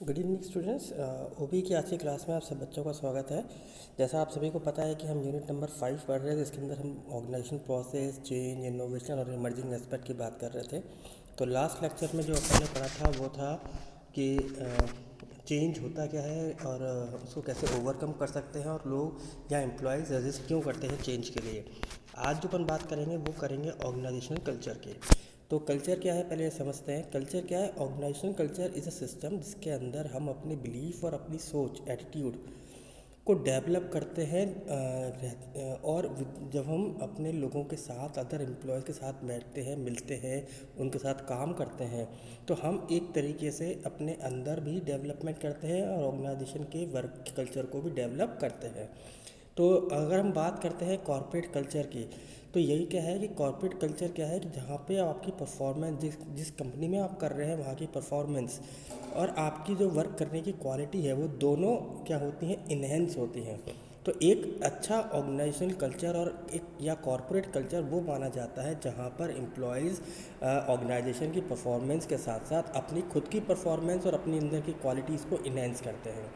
Good evening students. ओबी की आज की क्लास में आप सब बच्चों का स्वागत है। जैसा आप सभी को पता है कि हम यूनिट नंबर 5 पढ़ रहे थे, इसके अंदर हम ऑर्गेनाइजेशन प्रोसेस, चेंज, इनोवेशन और इमर्जिंग एस्पेक्ट की बात कर रहे थे। तो लास्ट लेक्चर में जो अपन ने पढ़ा था वो था कि चेंज होता क्या है और उसको कैसे ओवरकम कर सकते हैं और लोग या एम्प्लॉयज़ रेजिस्ट क्यों करते हैं चेंज के लिए। आज जो अपन बात करेंगे वो करेंगे ऑर्गेनाइजेशनल कल्चर की। तो कल्चर क्या है पहले ये समझते हैं। कल्चर क्या है? Organisational culture is a system जिसके अंदर हम अपने बिलीफ और अपनी सोच, एटीट्यूड को डेवलप करते हैं। और जब हम अपने लोगों के साथ, अदर एम्प्लॉयज़ के साथ बैठते हैं, मिलते हैं, उनके साथ काम करते हैं, तो हम एक तरीके से अपने अंदर भी डेवलपमेंट करते हैं और ऑर्गेनाइजेशन के वर्क कल्चर को भी डेवलप करते हैं। तो अगर हम बात करते हैं कॉर्पोरेट कल्चर की, तो यही क्या है कि कॉर्पोरेट कल्चर क्या है कि जहाँ पे आपकी परफॉर्मेंस, जिस जिस कंपनी में आप कर रहे हैं वहाँ की परफॉर्मेंस और आपकी जो वर्क करने की क्वालिटी है वो दोनों क्या होती हैं, इन्हेंस होती हैं। तो एक अच्छा ऑर्गेनाइजेशनल कल्चर और एक या कॉर्पोरेट कल्चर वो माना जाता है जहाँ पर एम्प्लॉयज़ ऑर्गेनाइजेशन की परफॉर्मेंस के साथ साथ अपनी खुद की परफॉर्मेंस और अपनी अंदर की क्वालिटीज़ को इन्हेंस करते हैं।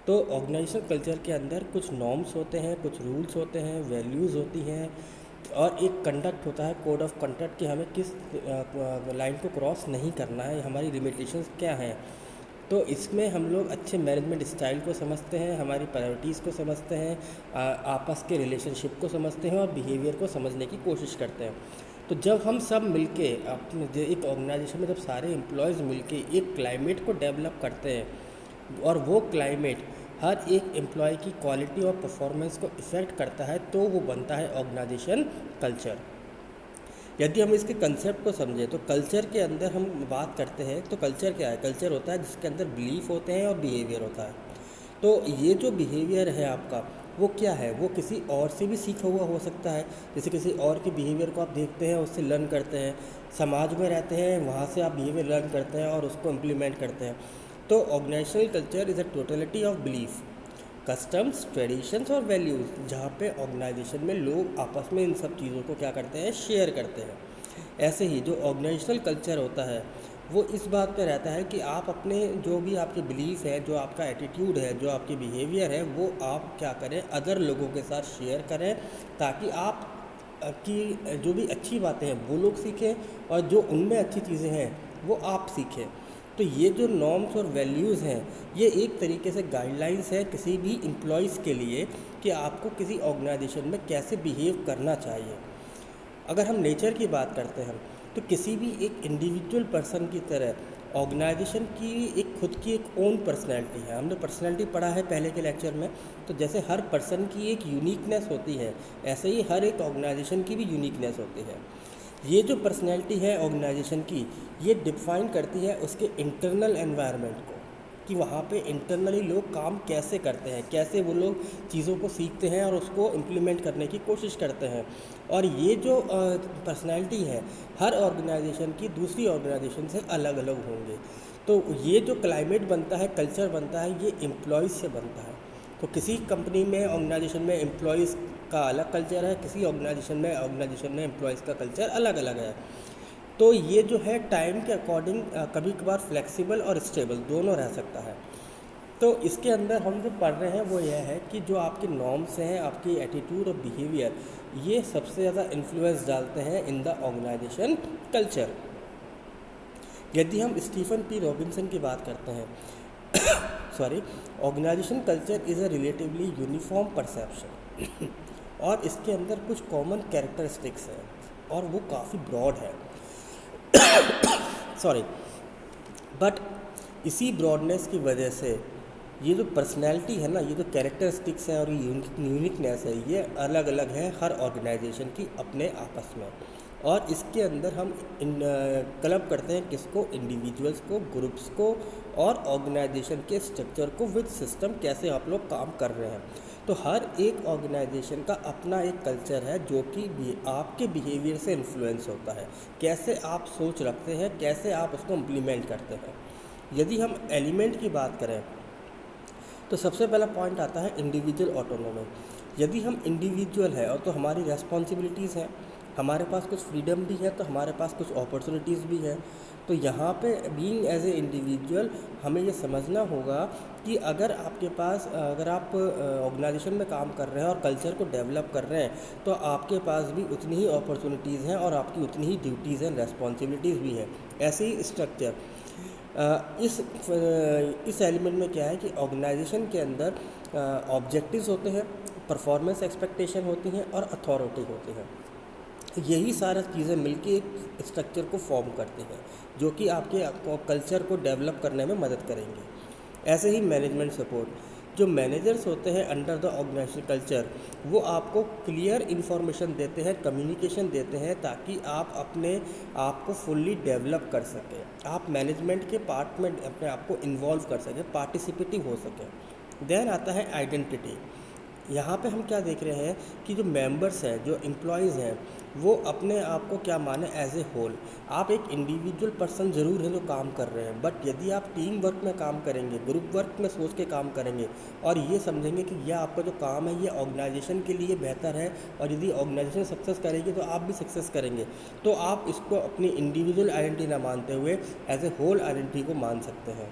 तो ऑर्गेनाइजेशन कल्चर के अंदर कुछ नॉर्म्स होते हैं, कुछ रूल्स होते हैं, वैल्यूज़ होती हैं और एक कंडक्ट होता है, कोड ऑफ कंडक्ट कि हमें किस लाइन को क्रॉस नहीं करना है, हमारी लिमिटेशंस क्या हैं। तो इसमें हम लोग अच्छे मैनेजमेंट स्टाइल को समझते हैं, हमारी प्रायोरिटीज़ को समझते हैं, आपस के रिलेशनशिप को समझते हैं और बिहेवियर को समझने की कोशिश करते हैं। तो जब हम सब मिलके अपने एक ऑर्गेनाइजेशन में जब सारे एम्प्लॉयज़ मिलके एक क्लाइमेट को डेवलप करते हैं और वो क्लाइमेट हर एक एम्प्लॉय की क्वालिटी और परफॉर्मेंस को इफ़ेक्ट करता है, तो वो बनता है ऑर्गेनाइजेशन कल्चर। यदि हम इसके कंसेप्ट को समझें तो कल्चर के अंदर हम बात करते हैं तो कल्चर क्या है? कल्चर होता है जिसके अंदर बिलीफ होते हैं और बिहेवियर होता है। तो ये जो बिहेवियर है आपका वो क्या है? वो किसी और से भी सीखा हुआ हो सकता है। जैसे किसी और के बिहेवियर को आप देखते हैं, उससे लर्न करते हैं, समाज में रहते हैं, वहाँ से आप बिहेवियर लर्न करते हैं और उसको इम्प्लीमेंट करते हैं। तो organisational culture is a totality of belief, customs, traditions और वैल्यूज़, जहाँ पे ऑर्गेनाइजेशन में लोग आपस में इन सब चीज़ों को क्या करते हैं, शेयर करते हैं। ऐसे ही जो ऑर्गेनाइजेशनल कल्चर होता है वो इस बात पे रहता है कि आप अपने जो भी आपके बिलीफ है, जो आपका एटीट्यूड है, जो आपकी बिहेवियर है, वो आप क्या करें, अदर लोगों के साथ शेयर करें ताकि आप की जो भी अच्छी बातें हैं वो लोग सीखें और जो उनमें अच्छी चीज़ें हैं वो आप सीखें। तो ये जो नॉर्म्स और वैल्यूज़ हैं ये एक तरीके से गाइडलाइंस है किसी भी एम्प्लॉयज़ के लिए कि आपको किसी ऑर्गेनाइजेशन में कैसे बिहेव करना चाहिए। अगर हम नेचर की बात करते हैं तो किसी भी एक इंडिविजुअल पर्सन की तरह ऑर्गेनाइजेशन की एक खुद की एक ओन पर्सनैलिटी है। हमने पर्सनैलिटी पढ़ा है पहले के लेक्चर में। तो जैसे हर पर्सन की एक यूनिकनेस होती है, ऐसे ही हर एक ऑर्गेनाइजेशन की भी यूनिकनेस होती है। ये जो पर्सनैलिटी है ऑर्गेनाइजेशन की, ये डिफाइन करती है उसके इंटरनल एनवायरनमेंट को कि वहाँ पे इंटरनली लोग काम कैसे करते हैं, कैसे वो लोग चीज़ों को सीखते हैं और उसको इम्प्लीमेंट करने की कोशिश करते हैं। और ये जो पर्सनैलिटी है हर ऑर्गेनाइजेशन की दूसरी ऑर्गेनाइजेशन से अलग अलग होंगे। तो ये जो क्लाइमेट बनता है, कल्चर बनता है, ये एम्प्लॉयज़ से बनता है। तो किसी कंपनी में, ऑर्गेनाइजेशन में एम्प्लॉयज़ का अलग कल्चर है, किसी ऑर्गेनाइजेशन में एम्प्लॉयज़ का कल्चर अलग अलग है। तो ये जो है टाइम के अकॉर्डिंग कभी कभार फ्लेक्सिबल और स्टेबल दोनों रह सकता है। तो इसके अंदर हम जो पढ़ रहे हैं वो यह है कि जो आपके नॉर्म्स हैं, आपकी एटीट्यूड और बिहेवियर, ये सबसे ज़्यादा इन्फ्लुएंस डालते हैं इन द ऑर्गेनाइजेशन कल्चर। यदि हम स्टीफन पी रॉबिन्सन की बात करते हैं sorry, organisation culture is a relatively uniform perception और इसके अंदर कुछ कॉमन कैरेक्टरिस्टिक्स हैं और वो काफ़ी ब्रॉड है सॉरी, बट इसी ब्रॉडनेस की वजह से ये जो पर्सनैलिटी है ना, ये जो कैरेक्टरिस्टिक्स है और ये यूनिकनेस है, ये अलग अलग है हर ऑर्गेनाइजेशन की अपने आपस में। और इसके अंदर हम क्लब करते हैं किसको, इंडिविजुअल्स को, ग्रुप्स को और ऑर्गेनाइजेशन के स्ट्रक्चर को विद सिस्टम, कैसे आप लोग काम कर रहे हैं। तो हर एक ऑर्गेनाइजेशन का अपना एक कल्चर है जो कि आपके बिहेवियर से इन्फ्लुएंस होता है, कैसे आप सोच रखते हैं, कैसे आप उसको इम्प्लीमेंट करते हैं। यदि हम एलिमेंट की बात करें तो सबसे पहला पॉइंट आता है इंडिविजुअल ऑटोनोमी। यदि हम इंडिविजुअल है और तो हमारी रेस्पॉन्सिबिलिटीज़ हैं, हमारे पास कुछ फ्रीडम भी है, तो हमारे पास कुछ अपॉर्चुनिटीज़ भी हैं। तो यहाँ पे बीइंग एज ए इंडिविजुअल हमें ये समझना होगा कि अगर आप ऑर्गेनाइजेशन में काम कर रहे हैं और कल्चर को डेवलप कर रहे हैं तो आपके पास भी उतनी ही अपॉर्चुनिटीज़ हैं और आपकी उतनी ही ड्यूटीज़ एंड रेस्पॉन्सिबिलिटीज़ भी हैं। ऐसे ही स्ट्रक्चर इस एलिमेंट में क्या है कि ऑर्गेनाइजेशन के अंदर ऑब्जेक्टिव्स होते हैं, परफॉर्मेंस एक्सपेक्टेशन होती हैं और अथॉरिटी होती हैं। यही सारी चीज़ें मिलके एक स्ट्रक्चर को फॉर्म करती हैं जो कि आपके कल्चर को डेवलप करने में मदद करेंगे। ऐसे ही मैनेजमेंट सपोर्ट, जो मैनेजर्स होते हैं अंडर द ऑर्गेनाइजेशन कल्चर, वो आपको क्लियर इन्फॉर्मेशन देते हैं, कम्युनिकेशन देते हैं ताकि आप अपने आप को फुल्ली डेवलप कर सकें, आप मैनेजमेंट के पार्ट में अपने आप को इन्वॉल्व कर सकें, पार्टिसिपेटिव हो सकें। देन आता है आइडेंटिटी। यहाँ पे हम क्या देख रहे हैं कि जो मेंबर्स हैं, जो एम्प्लॉयज़ हैं, वो अपने आप को क्या माने एज ए होल। आप एक इंडिविजुअल पर्सन ज़रूर हैं जो काम कर रहे हैं, बट यदि आप टीम वर्क में काम करेंगे, ग्रुप वर्क में सोच के काम करेंगे और ये समझेंगे कि यह आपका जो काम है ये ऑर्गेनाइजेशन के लिए बेहतर है और यदि ऑर्गेनाइजेशन सक्सेस करेगी तो आप भी सक्सेस करेंगे, तो आप इसको अपनी इंडिविजुअल आइडेंटिटी ना मानते हुए एज ए होल आइडेंटिटी को मान सकते हैं।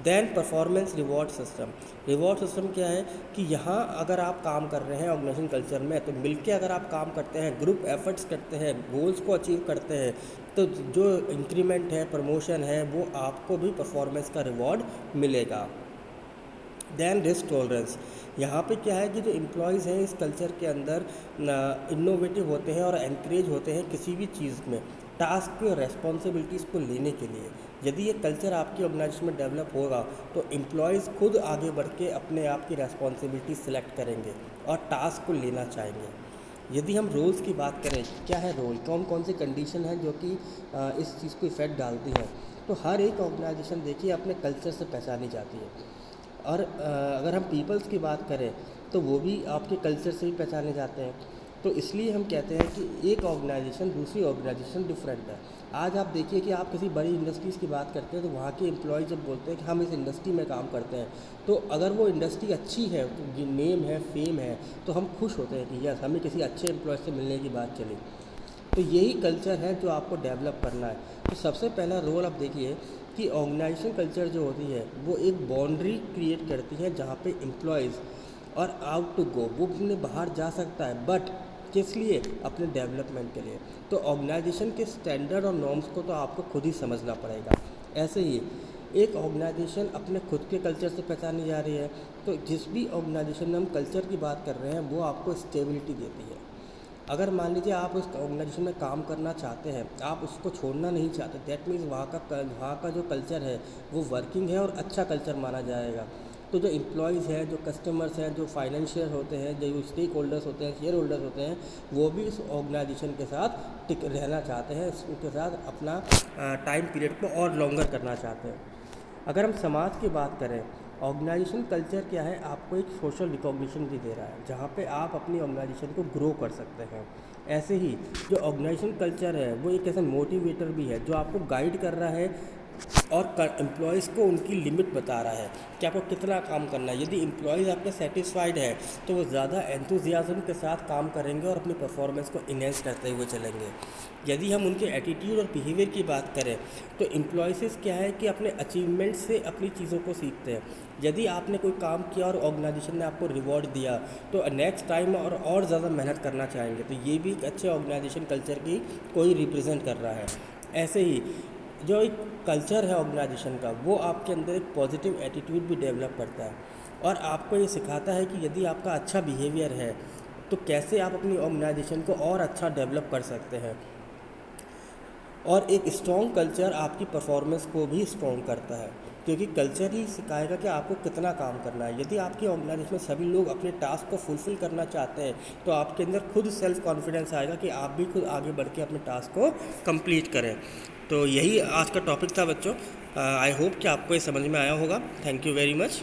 देन परफॉर्मेंस रिवॉर्ड सिस्टम क्या है कि यहाँ अगर आप काम कर रहे हैं ऑर्गेनाइजेशन कल्चर में तो मिलके अगर आप काम करते हैं, ग्रुप एफर्ट्स करते हैं, गोल्स को अचीव करते हैं, तो जो इंक्रीमेंट है, प्रमोशन है, वो आपको भी परफॉर्मेंस का रिवॉर्ड मिलेगा। देन रिस्क टॉलरेंस, यहाँ पे क्या है कि जो एम्प्लॉयज़ हैं इस कल्चर के अंदर इनोवेटिव होते हैं और एनकरेज होते हैं किसी भी चीज़ में, टास्क और रेस्पॉन्सिबिलिटीज़ को लेने के लिए। यदि ये कल्चर आपकी ऑर्गेनाइजेशन में डेवलप होगा तो एम्प्लॉयज़ खुद आगे बढ़ के अपने आप की रेस्पॉन्सिबिलिटी सिलेक्ट करेंगे और टास्क को लेना चाहेंगे। यदि हम रोल्स की बात करें, क्या है रोल, कौन कौन सी कंडीशन है जो कि इस चीज़ को इफ़ेक्ट डालती है, तो हर एक ऑर्गेनाइजेशन देखिए अपने कल्चर से पहचानी जाती है। और अगर हम पीपल्स की बात करें तो वो भी आपके कल्चर से ही पहचाने जाते हैं। तो इसलिए हम कहते हैं कि एक ऑर्गेनाइजेशन दूसरी ऑर्गेनाइजेशन डिफरेंट है। आज आप देखिए कि आप किसी बड़ी इंडस्ट्रीज़ की बात करते हैं तो वहाँ के एम्प्लॉय जब बोलते हैं कि हम इस इंडस्ट्री में काम करते हैं, तो अगर वो इंडस्ट्री अच्छी है, नेम है, फेम है, तो हम खुश होते हैं कि यस हमें किसी अच्छे एम्प्लॉय से मिलने की बात चली। तो यही कल्चर है जो आपको डेवलप करना है। तो सबसे पहला रोल आप देखिए कि ऑर्गेनाइजेशन कल्चर जो होती है वो एक बाउंड्री क्रिएट करती है जहाँ पे एम्प्लॉयज़ और आउट टू गो, वो अपने बाहर जा सकता है, बट किस लिए, अपने डेवलपमेंट के लिए। तो ऑर्गेनाइजेशन के स्टैंडर्ड और नॉर्म्स को तो आपको खुद ही समझना पड़ेगा। ऐसे ही एक ऑर्गेनाइजेशन अपने खुद के कल्चर से पहचानी जा रही है, तो जिस भी ऑर्गेनाइजेशन में हम कल्चर की बात कर रहे हैं वो आपको स्टेबिलिटी देती है। अगर मान लीजिए आप उस ऑर्गेनाइजेशन में काम करना चाहते हैं, आप उसको छोड़ना नहीं चाहते, दैट मीन्स वहाँ का जो कल्चर है वो वर्किंग है और अच्छा कल्चर माना जाएगा। तो जो एम्प्लॉयज़ हैं, जो कस्टमर्स हैं, जो फाइनेंशियल होते हैं, जो स्टेक होल्डर्स होते हैं, शेयर होल्डर्स होते हैं, वो भी इस ऑर्गेनाइजेशन के साथ टिक रहना चाहते हैं, उसके साथ अपना टाइम पीरियड को और लॉन्गर करना चाहते हैं। अगर हम समाज की बात करें, ऑर्गेनाइजेशन कल्चर क्या है, आपको एक सोशल रिकॉग्निशन भी दे रहा है जहाँ पे आप अपनी ऑर्गेनाइजेशन को ग्रो कर सकते हैं। ऐसे ही जो ऑर्गेनाइजेशन कल्चर है वो एक ऐसा मोटिवेटर भी है जो आपको गाइड कर रहा है और एम्प्लॉयज़ को उनकी लिमिट बता रहा है कि आपको कितना काम करना है। यदि एम्प्लॉयज़ आपके सेटिस्फाइड है तो वो ज़्यादा एंथुजियाज्म के साथ काम करेंगे और अपनी परफॉर्मेंस को इन्हेंस करते हुए चलेंगे। यदि हम उनके एटीट्यूड और बिहेवियर की बात करें तो एम्प्लॉयज़ क्या है कि अपने अचीवमेंट से अपनी चीज़ों को सीखते हैं। यदि आपने कोई काम किया और ऑर्गेनाइजेशन ने आपको रिवॉर्ड दिया तो नेक्स्ट टाइम और ज़्यादा मेहनत करना चाहेंगे, तो ये भी एक अच्छे ऑर्गेनाइजेशन कल्चर की कोई रिप्रेजेंट कर रहा है। ऐसे ही जो एक कल्चर है ऑर्गेनाइजेशन का वो आपके अंदर एक पॉजिटिव एटीट्यूड भी डेवलप करता है और आपको ये सिखाता है कि यदि आपका अच्छा बिहेवियर है तो कैसे आप अपनी ऑर्गेनाइजेशन को और अच्छा डेवलप कर सकते हैं। और एक स्ट्रॉन्ग कल्चर आपकी परफॉर्मेंस को भी स्ट्रॉन्ग करता है क्योंकि कल्चर ही सिखाएगा कि आपको कितना काम करना है। यदि आपकी ऑर्गेनाइजेशन में सभी लोग अपने टास्क को फुलफ़िल करना चाहते हैं तो आपके अंदर खुद सेल्फ कॉन्फिडेंस आएगा कि आप भी खुद आगे बढ़ के अपने टास्क को कंप्लीट करें। तो यही आज का टॉपिक था बच्चों। आई होप कि आपको ये समझ में आया होगा। Thank you very much.